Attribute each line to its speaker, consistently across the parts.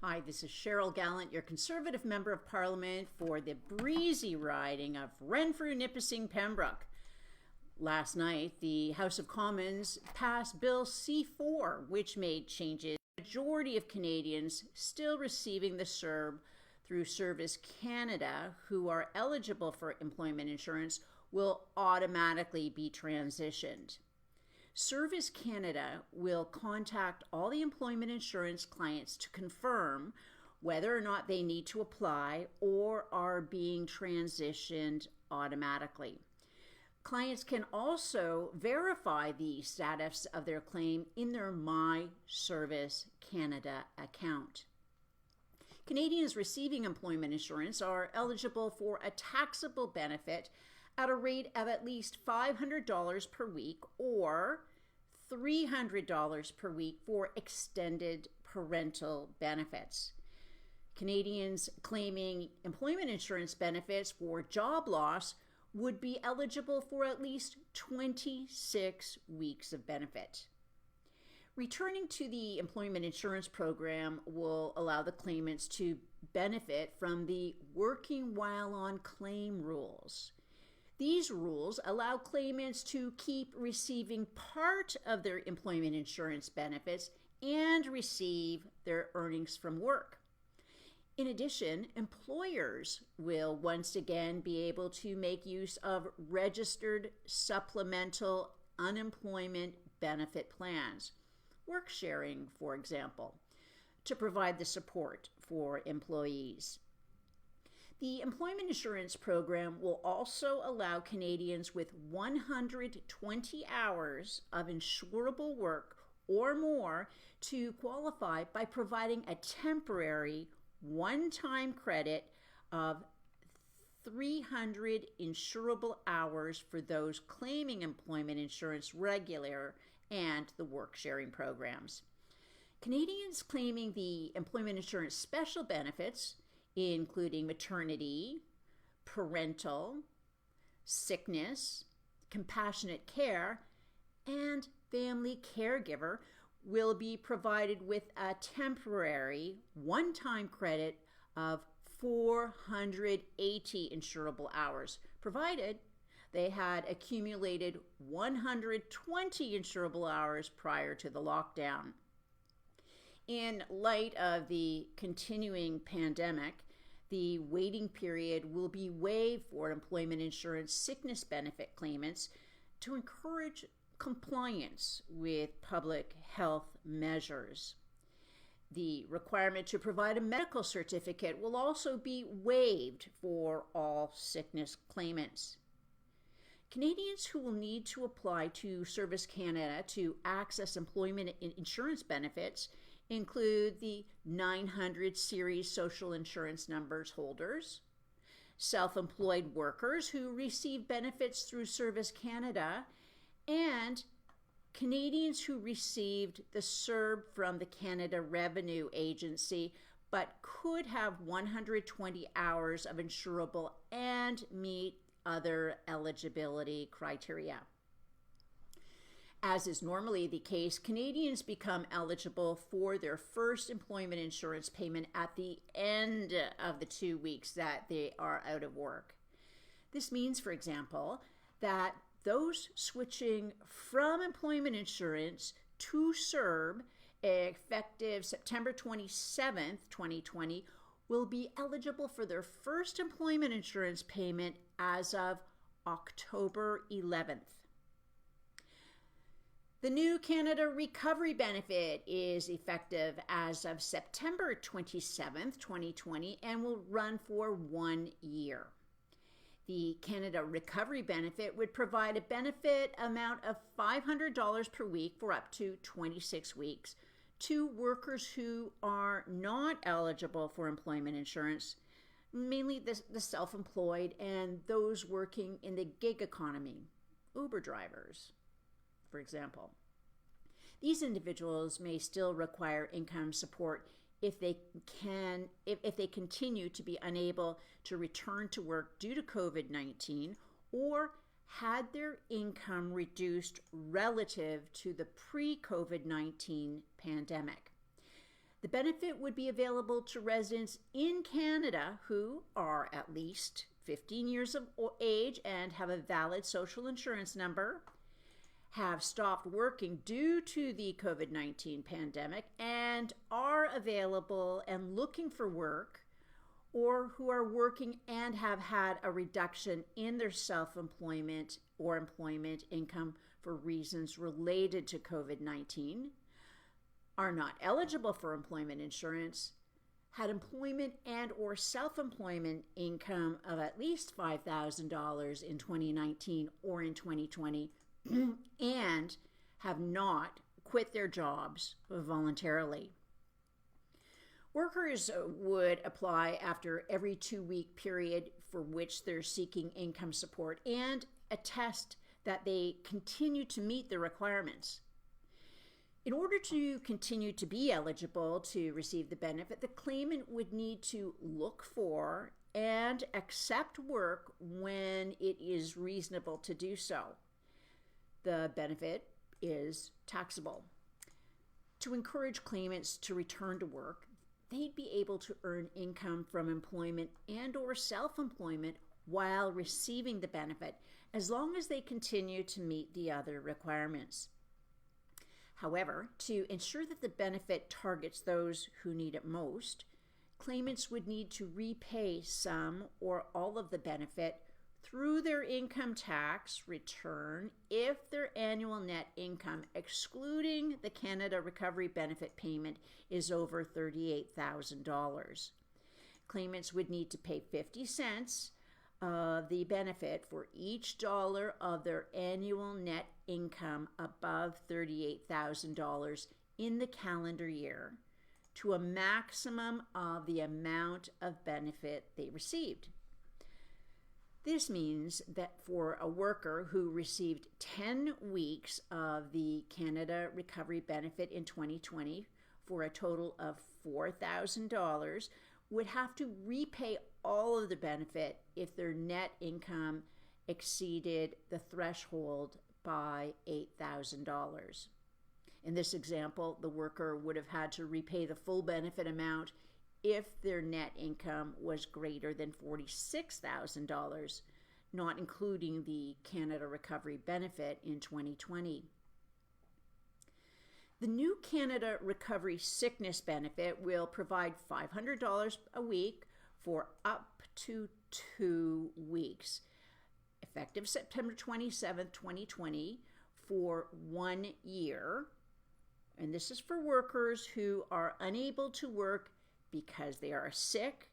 Speaker 1: Hi, this is Cheryl Gallant, your Conservative Member of Parliament for the breezy riding of Renfrew-Nipissing-Pembroke. Last night, the House of Commons passed Bill C4, which made changes. The majority of Canadians still receiving the CERB through Service Canada who are eligible for employment insurance will automatically be transitioned. Service Canada will contact all the employment insurance clients to confirm whether or not they need to apply or are being transitioned automatically. Clients can also verify the status of their claim in their My Service Canada account. Canadians receiving employment insurance are eligible for a taxable benefit at a rate of at least $500 per week or $300 per week for extended parental benefits. Canadians claiming employment insurance benefits for job loss would be eligible for at least 26 weeks of benefit. Returning to the employment insurance program will allow the claimants to benefit from the working while on claim rules. These rules allow claimants to keep receiving part of their employment insurance benefits and receive their earnings from work. In addition, employers will once again be able to make use of registered supplemental unemployment benefit plans, work sharing, for example, to provide the support for employees. The employment insurance program will also allow Canadians with 120 hours of insurable work or more to qualify by providing a temporary one-time credit of 300 insurable hours for those claiming employment insurance regular and the work-sharing programs. Canadians claiming the employment insurance special benefits, including maternity, parental, sickness, compassionate care, and family caregiver, will be provided with a temporary one-time credit of 480 insurable hours, provided they had accumulated 120 insurable hours prior to the lockdown. In light of the continuing pandemic, the waiting period will be waived for employment insurance sickness benefit claimants to encourage compliance with public health measures. The requirement to provide a medical certificate will also be waived for all sickness claimants. Canadians who will need to apply to Service Canada to access employment insurance benefits include the 900 series social insurance numbers holders, self-employed workers who receive benefits through Service Canada, and Canadians who received the CERB from the Canada Revenue Agency but could have 120 hours of insurable and meet other eligibility criteria. As is normally the case, Canadians become eligible for their first employment insurance payment at the end of the 2 weeks that they are out of work. This means, for example, that those switching from employment insurance to CERB effective September 27th, 2020, will be eligible for their first employment insurance payment as of October 11th. The new Canada Recovery Benefit is effective as of September 27th, 2020, and will run for 1 year. The Canada Recovery Benefit would provide a benefit amount of $500 per week for up to 26 weeks to workers who are not eligible for employment insurance, mainly the self-employed and those working in the gig economy, Uber drivers, for example. These individuals may still require income support if they continue to be unable to return to work due to COVID-19 or had their income reduced relative to the pre-COVID-19 pandemic. The benefit would be available to residents in Canada who are at least 15 years of age and have a valid social insurance number, have stopped working due to the COVID-19 pandemic and are available and looking for work, or who are working and have had a reduction in their self-employment or employment income for reasons related to COVID-19, are not eligible for employment insurance, had employment and or self-employment income of at least $5,000 in 2019 or in 2020, and have not quit their jobs voluntarily. Workers would apply after every 2-week period for which they're seeking income support and attest that they continue to meet the requirements. In order to continue to be eligible to receive the benefit, the claimant would need to look for and accept work when it is reasonable to do so. The benefit is taxable. To encourage claimants to return to work, they'd be able to earn income from employment and or self-employment while receiving the benefit, as long as they continue to meet the other requirements. However, to ensure that the benefit targets those who need it most, claimants would need to repay some or all of the benefit through their income tax return if their annual net income, excluding the Canada Recovery Benefit payment, is over $38,000. Claimants would need to pay 50 cents of the benefit for each dollar of their annual net income above $38,000 in the calendar year, to a maximum of the amount of benefit they received. This means that for a worker who received 10 weeks of the Canada Recovery Benefit in 2020 for a total of $4,000 would have to repay all of the benefit if their net income exceeded the threshold by $8,000. In this example, the worker would have had to repay the full benefit amount if their net income was greater than $46,000, not including the Canada Recovery Benefit in 2020. The new Canada Recovery Sickness Benefit will provide $500 a week for up to 2 weeks, effective September 27, 2020, for 1 year. And this is for workers who are unable to work because they are sick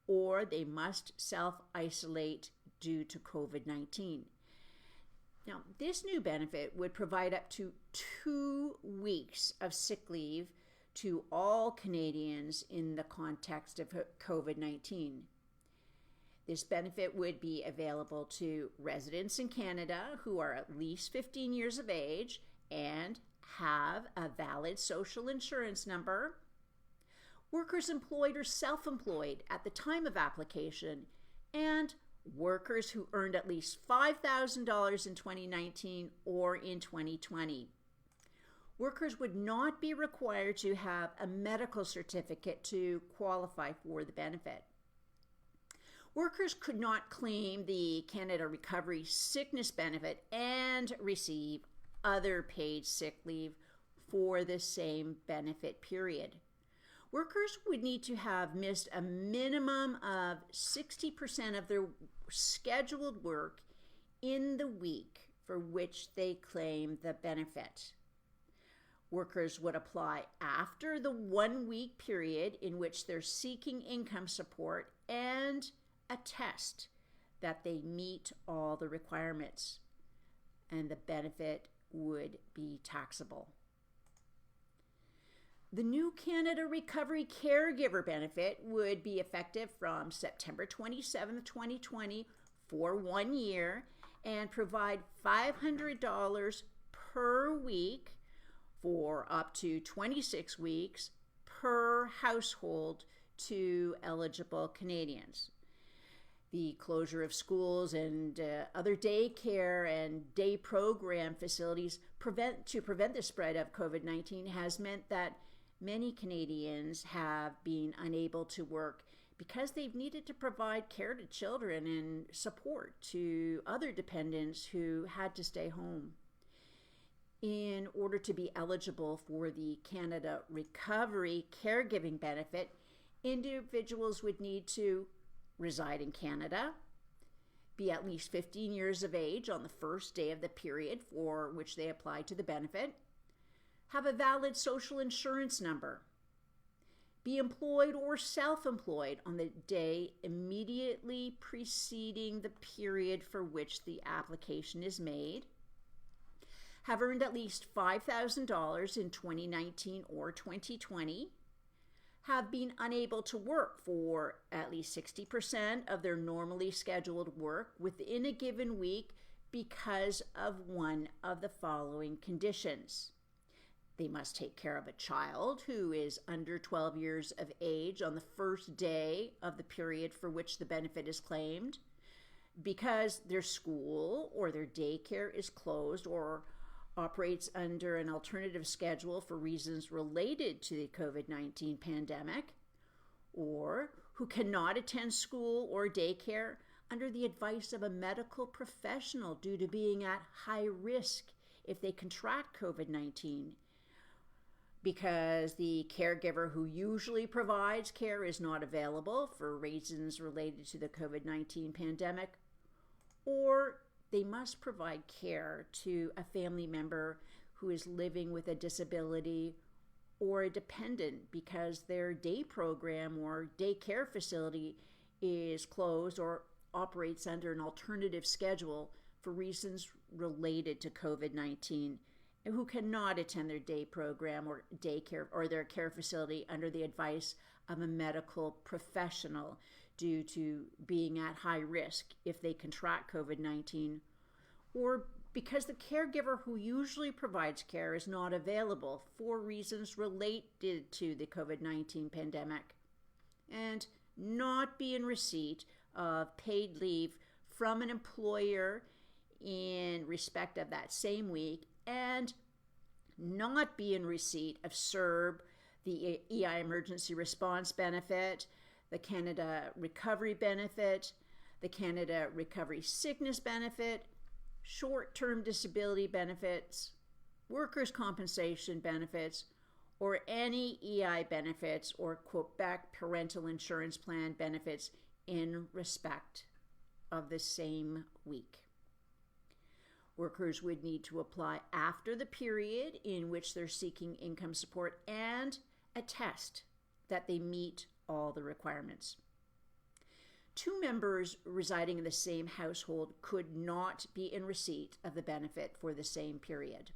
Speaker 1: or they must self-isolate due to COVID-19. Now, this new benefit would provide up to 2 weeks of sick leave to all Canadians in the context of COVID-19. This benefit would be available to residents in Canada who are at least 15 years of age and have a valid social insurance number, workers employed or self-employed at the time of application, and workers who earned at least $5,000 in 2019 or in 2020. Workers would not be required to have a medical certificate to qualify for the benefit. Workers could not claim the Canada Recovery Sickness Benefit and receive other paid sick leave for the same benefit period. Workers would need to have missed a minimum of 60% of their scheduled work in the week for which they claim the benefit. Workers would apply after the 1 week period in which they're seeking income support and attest that they meet all the requirements, and the benefit would be taxable. The new Canada Recovery Caregiver Benefit would be effective from September 27, 2020 for 1 year and provide $500 per week for up to 26 weeks per household to eligible Canadians. The closure of schools and other daycare and day program facilities to prevent the spread of COVID-19 has meant that many Canadians have been unable to work because they've needed to provide care to children and support to other dependents who had to stay home. In order to be eligible for the Canada Recovery Caregiving Benefit, individuals would need to reside in Canada, be at least 15 years of age on the first day of the period for which they applied to the benefit, have a valid social insurance number, be employed or self-employed on the day immediately preceding the period for which the application is made, have earned at least $5,000 in 2019 or 2020, have been unable to work for at least 60% of their normally scheduled work within a given week because of one of the following conditions. They must take care of a child who is under 12 years of age on the first day of the period for which the benefit is claimed, because their school or their daycare is closed or operates under an alternative schedule for reasons related to the COVID-19 pandemic, or who cannot attend school or daycare under the advice of a medical professional due to being at high risk if they contract COVID-19, because the caregiver who usually provides care is not available for reasons related to the COVID-19 pandemic, or they must provide care to a family member who is living with a disability or a dependent because their day program or daycare facility is closed or operates under an alternative schedule for reasons related to COVID-19, and who cannot attend their day program or daycare or their care facility under the advice of a medical professional due to being at high risk if they contract COVID-19, or because the caregiver who usually provides care is not available for reasons related to the COVID-19 pandemic, and not be in receipt of paid leave from an employer in respect of that same week, and not be in receipt of CERB, the EI Emergency Response Benefit, the Canada Recovery Benefit, the Canada Recovery Sickness Benefit, short-term disability benefits, workers' compensation benefits, or any EI benefits or Quebec Parental Insurance Plan benefits in respect of the same week. Workers would need to apply after the period in which they're seeking income support and attest that they meet all the requirements. Two members residing in the same household could not be in receipt of the benefit for the same period.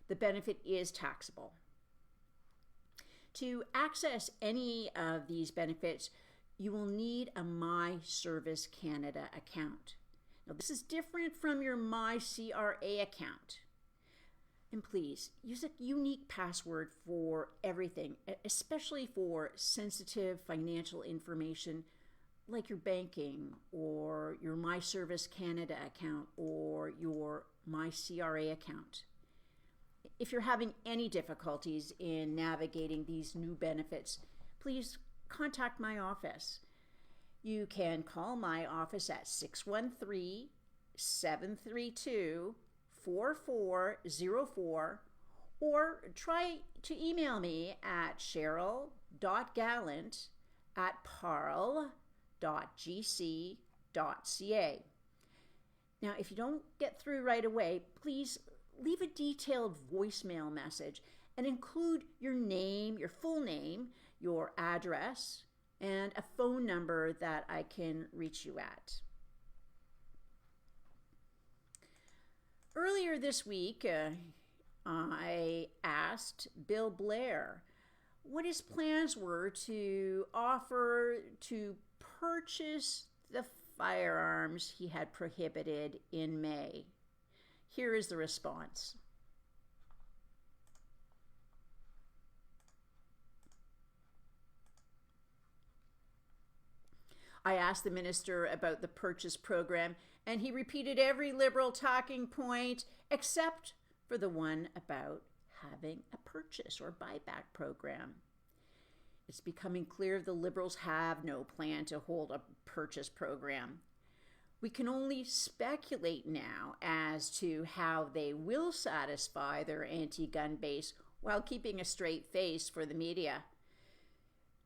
Speaker 1: The benefit is taxable. To access any of these benefits, you will need a My Service Canada account. Now, this is different from your My CRA account. And please, use a unique password for everything, especially for sensitive financial information like your banking or your My Service Canada account or your My CRA account. If you're having any difficulties in navigating these new benefits, please contact my office. You can call my office at 613-732-4404 or try to email me at cheryl.gallant@parle.gc.ca. Now, if you don't get through right away, please leave a detailed voicemail message and include your name, your full name, your address, and a phone number that I can reach you at. Earlier this week, I asked Bill Blair what his plans were to offer to purchase the firearms he had prohibited in May. Here is the response. I asked the minister about the purchase program, and he repeated every Liberal talking point except for the one about having a purchase or buyback program. It's becoming clear the Liberals have no plan to hold a purchase program. We can only speculate now as to how they will satisfy their anti-gun base while keeping a straight face for the media.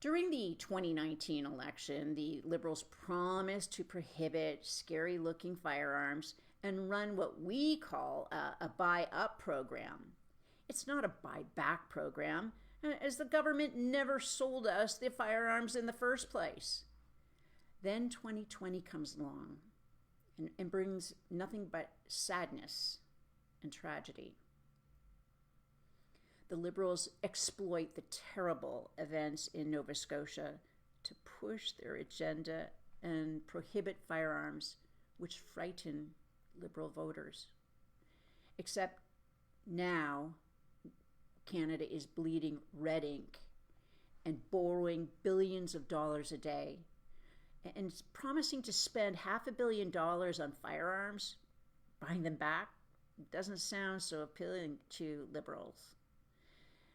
Speaker 1: During the 2019 election, the Liberals promised to prohibit scary-looking firearms and run what we call a buy-up program. It's not a buy-back program, as the government never sold us the firearms in the first place. Then 2020 comes along and brings nothing but sadness and tragedy. The Liberals exploit the terrible events in Nova Scotia to push their agenda and prohibit firearms, which frighten Liberal voters. Except now, Canada is bleeding red ink and borrowing billions of dollars a day and it's promising to spend $500 million on firearms. Buying them back doesn't sound so appealing to Liberals.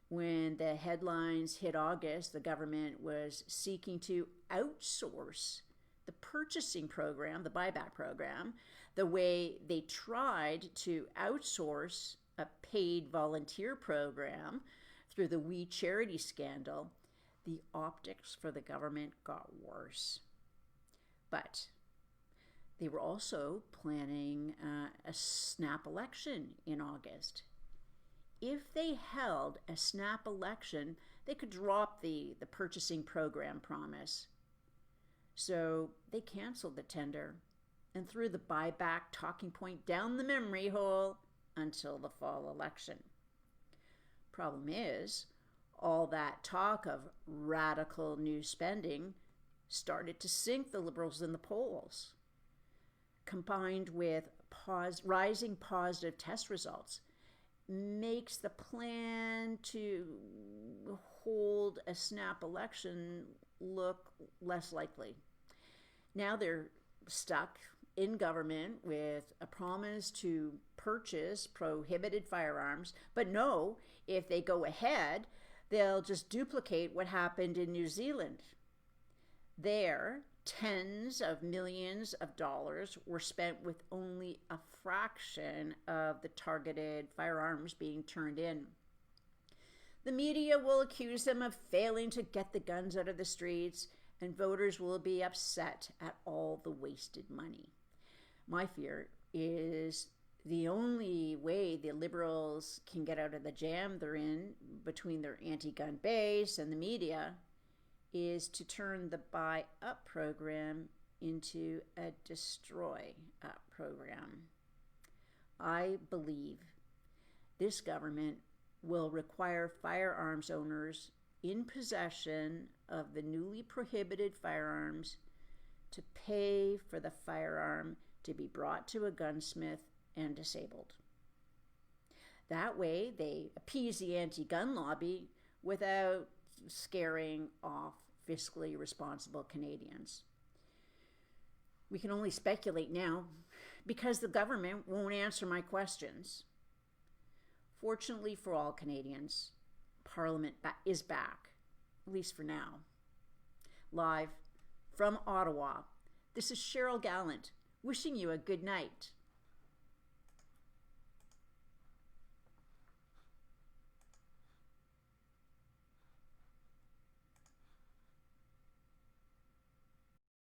Speaker 1: When the headlines hit August, the government was seeking to outsource the purchasing program, the buyback program, the way they tried to outsource a paid volunteer program through the We Charity scandal. The optics for the government got worse. But they were also planning a snap election in August. If they held a snap election, they could drop the purchasing program promise. So they canceled the tender and threw the buyback talking point down the memory hole until the fall election. Problem is, all that talk of radical new spending started to sink the Liberals in the polls. Combined with rising positive test results, makes the plan to hold a snap election look less likely. Now they're stuck in government with a promise to purchase prohibited firearms, but no, if they go ahead, they'll just duplicate what happened in New Zealand. There, tens of millions of dollars were spent with only a fraction of the targeted firearms being turned in. The media will accuse them of failing to get the guns out of the streets, and voters will be upset at all the wasted money. My fear is the only way the Liberals can get out of the jam they're in between their anti-gun base and the media is to turn the buy-up program into a destroy-up program. I believe this government will require firearms owners in possession of the newly prohibited firearms to pay for the firearm to be brought to a gunsmith and disabled. That way, they appease the anti-gun lobby without scaring off fiscally responsible Canadians. We can only speculate now because the government won't answer my questions. Fortunately for all Canadians, Parliament is back, at least for now. Live from Ottawa, this is Cheryl Gallant, wishing you a good night.